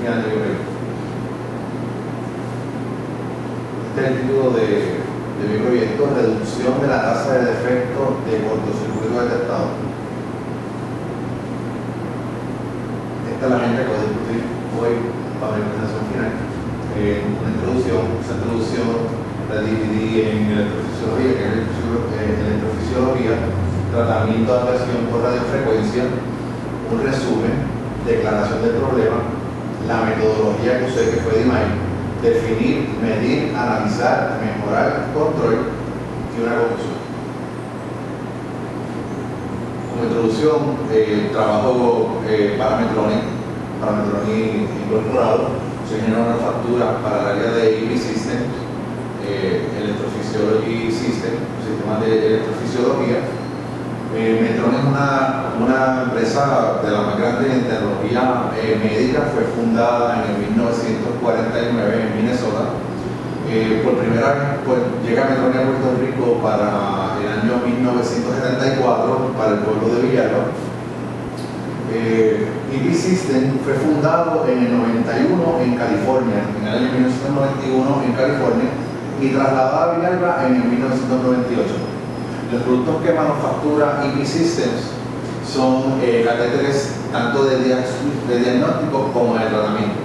final de mi proyecto. Este es el título de mi proyecto: reducción de la tasa de defectos de cortocircuito detectado. Esta es la gente que voy a discutir hoy para mi presentación final. Una introducción. Esa introducción la dividí en electrofisiología, que es electrofisiología, tratamiento de atracción por radiofrecuencia, un resumen, declaración del problema, la metodología que usé, que fue DMAIC, definir, medir, analizar, mejorar, control y una conclusión. Como introducción, trabajo para Metronic incorporado. Soy ingeniero de manufactura para el área de EV Systems, Electrophysiology System, sistema de electrofisiología. Metronic es una empresa de la más grande en tecnología médica. Fue fundada en el 1949 en Minnesota. Por primera vez llega Metronic a Puerto Rico para el año 1974 para el pueblo de Villalba. EV System fue fundado en el 91 en California, en el año 1991 en California, y trasladado a Villalba en el 1998. Los productos que manufactura EV Systems son catéteres tanto de diagnóstico como de tratamiento.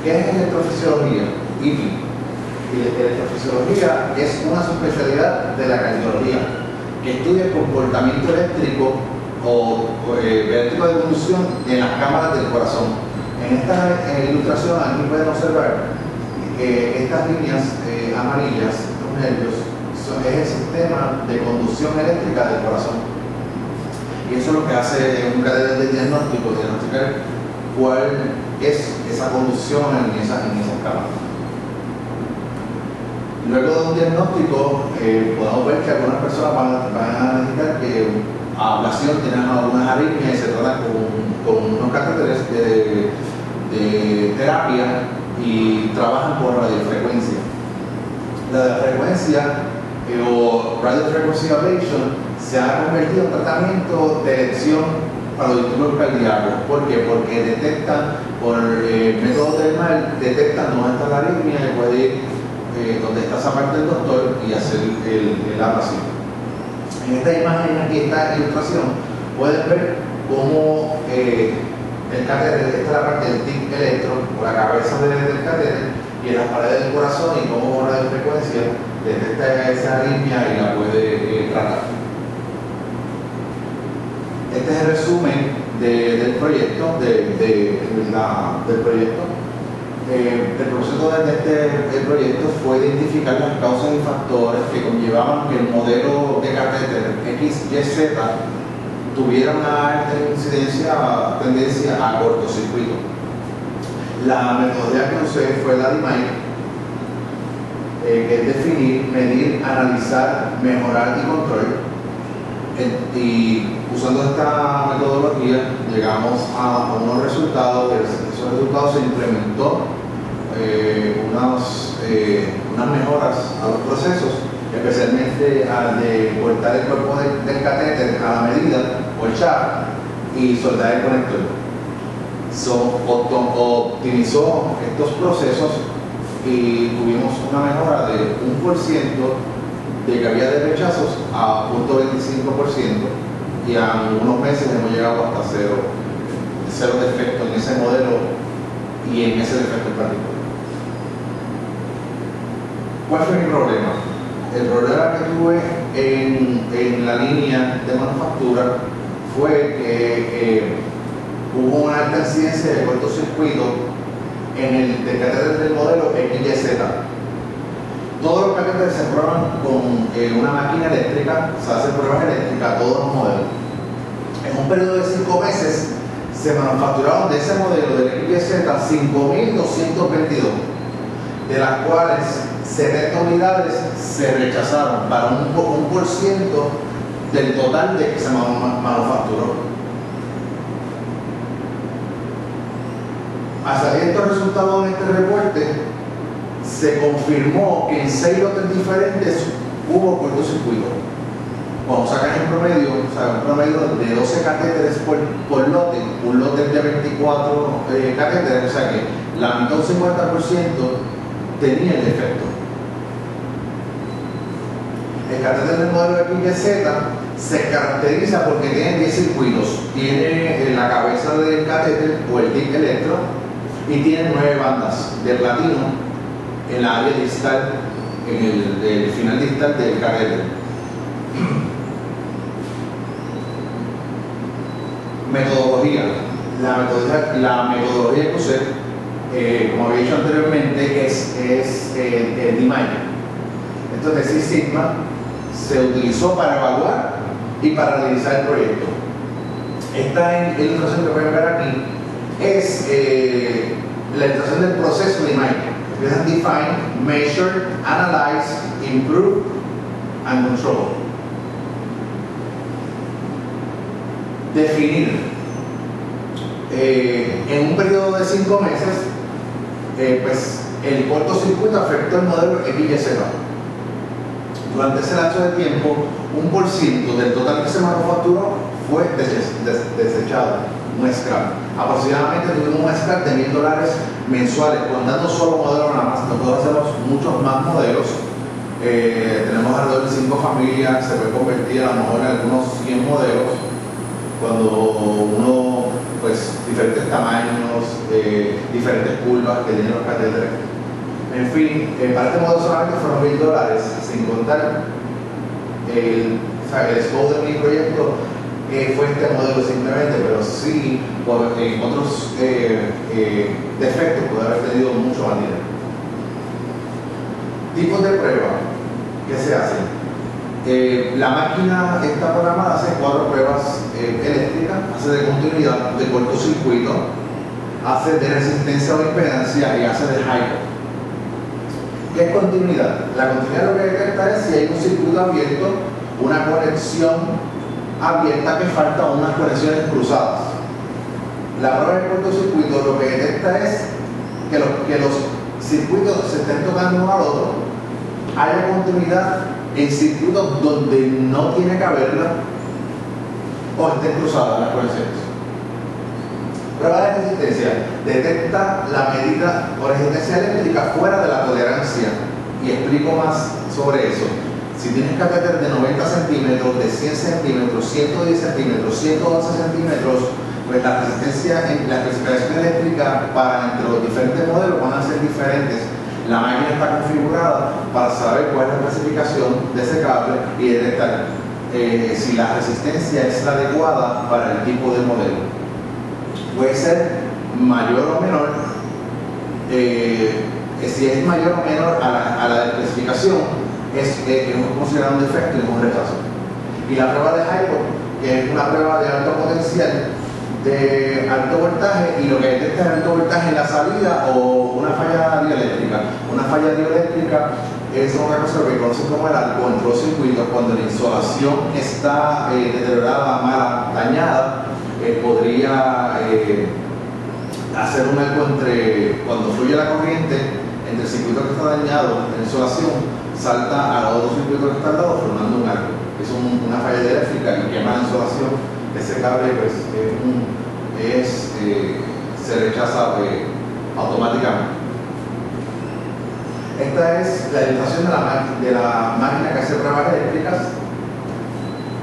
¿Qué es electrofisiología? EV. Electrofisiología es una subespecialidad de la cardiología que estudia el comportamiento eléctrico o eléctrico de conducción en las cámaras del corazón. En esta ilustración aquí pueden observar que estas líneas amarillas, los nervios, es el sistema de conducción eléctrica del corazón. Y eso es lo que hace un catéter de diagnóstico, diagnosticar cuál es esa conducción en esas cámaras. Luego de un diagnóstico, podemos ver que algunas personas van a necesitar que ablación, tienen algunas arritmias y se tratan con unos catéteres de terapia y trabajan por radiofrecuencia. La frecuencia o radiofrequency ablation se ha convertido en tratamiento de elección para los disturbios cardíacos. ¿Por qué? Porque detectan, por método termal, detectan dónde está la arritmia y puede ir donde está esa parte del doctor y hacer la ablación. En esta imagen, aquí, esta ilustración, pueden ver cómo el catéter, esta es la parte del tip electro, o la cabeza del catéter, y en las paredes del corazón, y cómo con radiofrecuencia detecta esa arritmia y la puede tratar. Este es el resumen del proyecto, del proyecto. El propósito de este proyecto fue identificar las causas y factores que conllevaban que el modelo de catéter XYZ tuviera una alta tendencia a cortocircuito. La metodología que usé fue la DMAIC, que es definir, medir, analizar, mejorar y control. Y usando esta metodología llegamos a unos resultados. Esos resultados se implementó unas mejoras a los procesos, especialmente al de cortar el cuerpo del catéter a la medida o el shaft y soldar el conector. Optimizó estos procesos y tuvimos una mejora de 1% de cavidad de rechazos a 0.25%, y a unos meses hemos llegado hasta cero defecto en ese modelo y en ese defecto en particular. ¿Cuál fue mi problema? El problema que tuve en la línea de manufactura fue que hubo una alta incidencia de cortocircuito en el catéter del modelo XYZ. Todos los catéteres se prueban con una máquina eléctrica, se hacen pruebas eléctricas, todos los modelos. En un periodo de 5 meses se manufacturaron de ese modelo del XYZ 5.222, de las cuales 70 unidades se rechazaron para un por ciento del total de que se manufacturó. Al salir estos resultados en este reporte, se confirmó que en 6 lotes diferentes hubo cortocircuito. cuando sacan en promedio, o sea, un promedio de 12 catéteres por lote, un lote de 24 catéteres, o sea que la mitad, un 50% tenía el defecto. El catéter del modelo XYZ se caracteriza porque tiene 10 circuitos. Tiene en la cabeza del catéter o el tip electro y tiene 9 bandas de platino en la área distal, en el final distal del catéter. Metodología. La metodología que usé, como había dicho anteriormente, es el DMAIC. Entonces, Six Sigma se utilizó para evaluar y para realizar el proyecto. Esta ilustración que pueden ver aquí es la ilustración del proceso de DMAIC. Empiezan define, measure, analyze, improve and control. Definir. En un periodo de 5 meses, pues el cortocircuito afectó el modelo XYZ. Durante ese lapso de tiempo, 1% del total que se manufacturó fue desechado, un scrap. Aproximadamente tuvimos un scrap de $1,000 mensuales, contando solo modelos nada más. Nosotros hacemos muchos más modelos. Tenemos alrededor de 5 familias, se puede convertir a lo mejor en algunos 100 modelos. Cuando uno, pues, diferentes tamaños, diferentes curvas que tienen los catéteres. En fin, para este modelo solamente fueron $1,000, sin contar el scope de mi proyecto fue este modelo simplemente, pero sí, en otros defectos puede haber tenido mucho más dinero. Tipos de prueba que se hacen. La máquina está programada, hace 4 pruebas eléctricas, hace de continuidad, de cortocircuito, hace de resistencia o impedancia y hace de hypo. ¿Qué es continuidad? La continuidad lo que detecta es si hay un circuito abierto, una conexión abierta que falta o unas conexiones cruzadas. La prueba de cortocircuito lo que detecta es que los circuitos se estén tocando uno al otro, haya continuidad en circuitos donde no tiene que haberla o estén cruzadas las conexiones. Prueba de resistencia detecta la medida o resistencia eléctrica fuera de la tolerancia, y explico más sobre eso. Si tienes catéter de 90 centímetros, de 100 centímetros, 110 centímetros, 112 centímetros, pues la resistencia en la especificación eléctrica para entre los diferentes modelos van a ser diferentes. La máquina está configurada para saber cuál es la clasificación de ese cable y detectar si la resistencia es la adecuada para el tipo de modelo. Puede ser mayor o menor. Si es mayor o menor a la especificación, es considerado un defecto y un rechazo. Y la prueba de hypo, que es una prueba de alto potencial, de alto voltaje, y lo que detecta es alto voltaje en la salida o una falla dieléctrica. Una falla dieléctrica es otra cosa que conocen como el control circuito. Cuando la insolación está deteriorada, mala, dañada, podría hacer un eco entre, cuando fluye la corriente, entre el circuito que está dañado, la insolación, salta a los otros circuitos que están al lado formando un arco. Es una falla eléctrica y quema la insolación. Ese cable pues, se rechaza automáticamente. Esta es la ilustración de la máquina que hace pruebas eléctricas.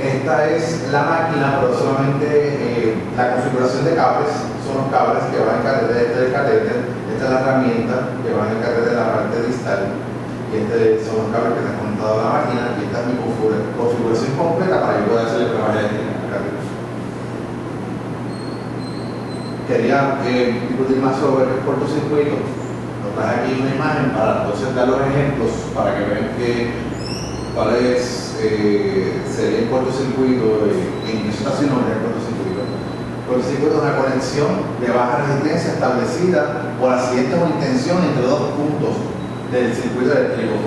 Esta es la máquina, pero solamente la configuración de cables. Son los cables que van en el catéter. Esta es la herramienta que va en el catéter de la parte distal. Y son los cables que están conectados a la máquina. Y esta es mi configuración completa para que pueda hacer pruebas eléctricas. Quería discutir más sobre el cortocircuito. Lo traje aquí una imagen para entonces dar los ejemplos para que vean cuál sería el cortocircuito, en qué situación es el cortocircuito. El cortocircuito es una conexión de baja resistencia establecida por accidente o intención entre dos puntos del circuito eléctrico.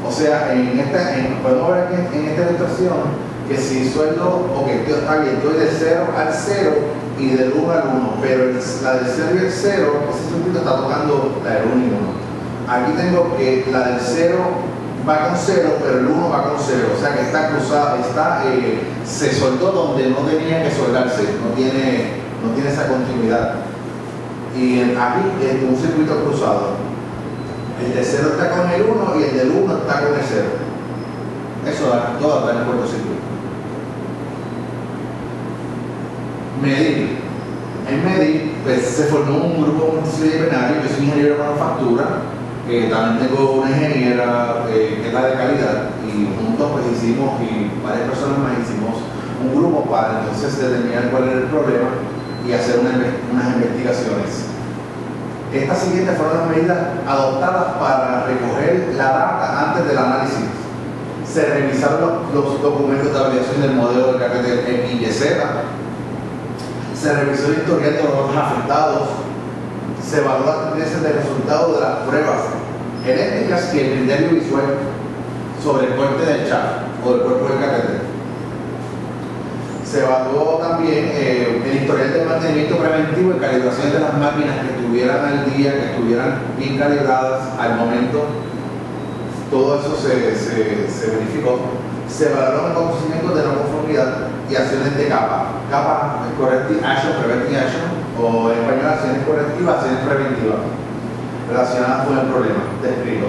O sea, podemos ver aquí en esta ilustración que si sueldo, está bien, estoy de 0 al 0 y del 1 al 1, pero la del 0 y el 0, ese circuito está tocando la del 1 y 1. Aquí tengo que la del 0 va con 0, pero el 1 va con 0, o sea que está cruzado, se soldó donde no tenía que soldarse, no tiene esa continuidad. Y aquí es un circuito cruzado. El de 0 está con el 1 y el del 1 está con el 0. Eso da todo en el cortocircuito. Medir. En medir, pues, se formó un grupo multidisciplinario. Yo soy ingeniero de manufactura, también tengo una ingeniera que es la de calidad, y juntos pues hicimos, y varias personas más hicimos un grupo para entonces determinar cuál era el problema y hacer unas investigaciones. Estas siguientes fueron las medidas adoptadas para recoger la data antes del análisis. Se revisaron los documentos de validación del modelo de carrete X y Z. Se revisó el historial de los afectados. Se evaluó la tendencia de resultados de las pruebas genéticas y el criterio visual sobre el corte del shaft o del cuerpo del carrete. Se evaluó también el historial de mantenimiento preventivo y calibración de las máquinas que estuvieran al día, que estuvieran bien calibradas al momento. Todo eso se verificó. Se evaluaron los conocimientos de no conformidad y acciones de capa. Capa es corrective action, preventive action, o en español acciones correctivas, acciones preventivas, relacionadas con el problema descrito.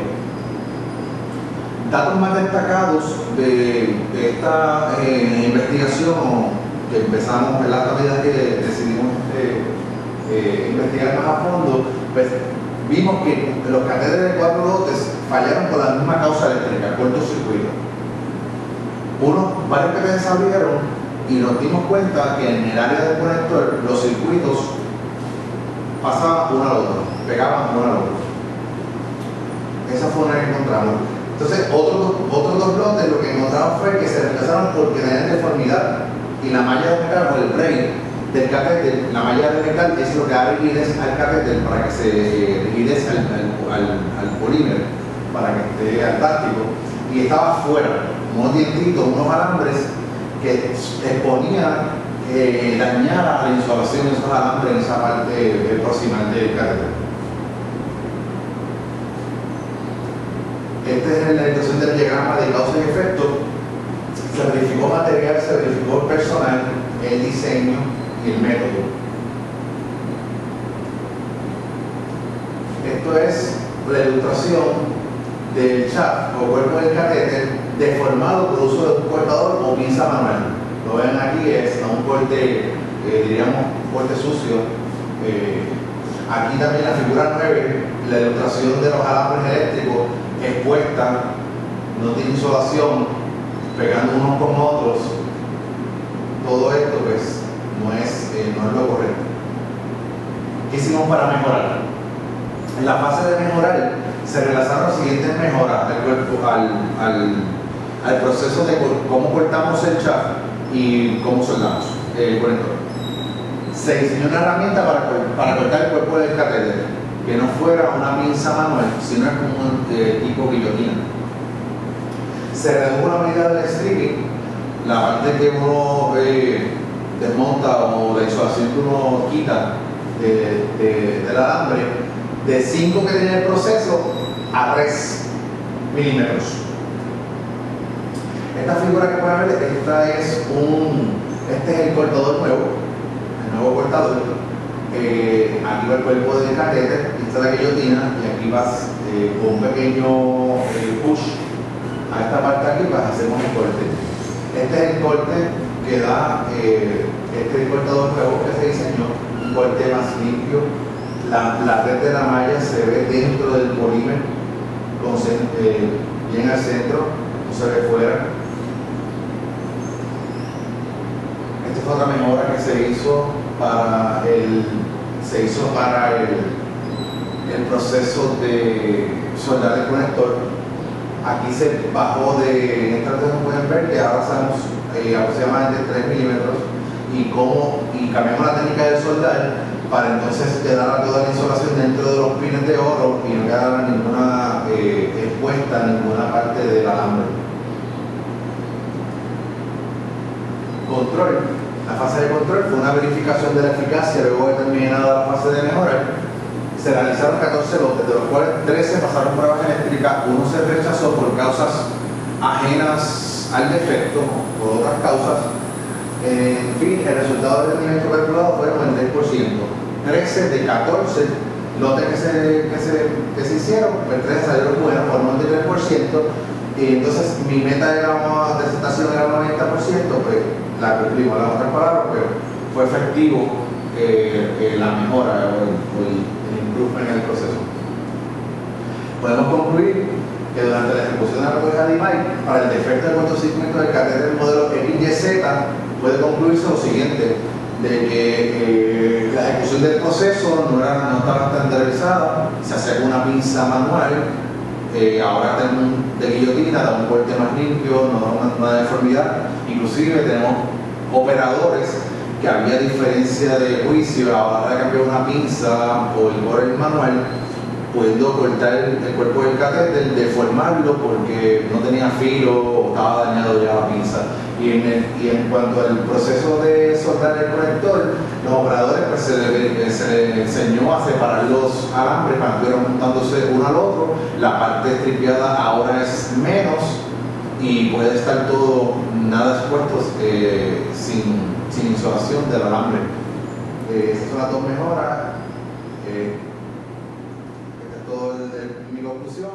Datos más destacados de esta investigación que empezamos en la medida que decidimos investigar más a fondo, pues vimos que los catéteres de 4 lotes fallaron por la misma causa eléctrica, cortocircuito. Varios catéteres se abrieron y nos dimos cuenta que en el área del conector los circuitos pasaban uno al otro, pegaban uno al otro. Esa fue una que encontramos. Entonces, otros dos lotes lo que encontramos fue que se reemplazaron porque tenían deformidad, y la malla de metal o el braid del catéter, la malla de metal es lo que da rigidez al catéter para que se rigidez al polímero, para que esté elástico, y estaba fuera, unos dientitos, unos alambres que exponían, dañar a la insolación de esos alambres en esa parte proximal del catéter. Esta es la ilustración del diagrama de causa y efecto. Se verificó material, se verificó personal, el diseño y el método. Esto es la ilustración del shaft o cuerpo del catéter deformado por uso de un cortador o pinza manual. Lo ven aquí, es a un corte, diríamos, un corte sucio. Aquí también la figura 9, la ilustración de los alambres eléctricos expuesta, no tiene insolación, pegando unos con otros. Todo esto pues no es lo correcto. ¿Qué hicimos para mejorar? En la fase de mejorar se realizaron las siguientes mejoras al proceso de cómo cortamos el shaft y cómo soldamos el conector. Se diseñó una herramienta para cortar el cuerpo del catéter, que no fuera una pinza manual, sino como un tipo guillotina. Se redujo la medida del stripping, la parte que uno desmonta o la insolación que uno quita del alambre, de 5 que tenía el proceso a 3 milímetros. Esta figura que pueden ver, este es el cortador nuevo, el nuevo cortador. Aquí va el cuerpo del catéter, esta es la guillotina, y aquí vas con un pequeño push a esta parte aquí, pues hacemos el corte. Este es el corte que da, este es el cortador nuevo que se diseñó, un corte más limpio. La red de la malla se ve dentro del polímero, bien al centro, no se ve fuera. Esta fue otra mejora que se hizo para el proceso de soldar el conector. Aquí se bajó en esta no pueden ver que ahora usamos aproximadamente 3 milímetros y cambiamos la técnica de soldar para entonces quedar toda la insolación dentro de los pines de oro y no quedar ninguna expuesta en ninguna parte del alambre. Control. La fase de control fue una verificación de la eficacia luego de terminada la fase de mejorar. Se realizaron 14 lotes, de los cuales 13 pasaron pruebas eléctricas, uno se rechazó por causas ajenas al defecto, por otras causas. En fin, el resultado del rendimiento calculado fue el 96%. 13 de 14 lotes que se hicieron, pues 13 salieron buenos por 93%, y entonces mi meta de aceptación era 90%, pues la cumplimos, en otras palabras, pero fue efectivo la mejora o el improvement en el proceso. Podemos concluir que durante la ejecución de la recolecta de IMAI, para el defecto del cortocircuito del catéter del modelo XYZ, puede concluirse lo siguiente, de que la ejecución del proceso no estaba estandarizada, se hacía con una pinza manual, ahora tenemos un de guillotina, da un corte más limpio, no da una deformidad, inclusive tenemos operadores que había diferencia de juicio a la hora de cambiar una pinza o el manual, pudiendo cortar el cuerpo del catéter, deformarlo porque no tenía filo o estaba dañado ya la pinza. Y en cuanto al proceso de soldar el conector, los operadores pues, se les enseñó a separar los alambres para que estuvieran juntándose uno al otro. La parte estripeada ahora es menos y puede estar todo nada expuesto sin insolación del alambre. Estas son las dos mejoras. Esta es toda mi conclusión.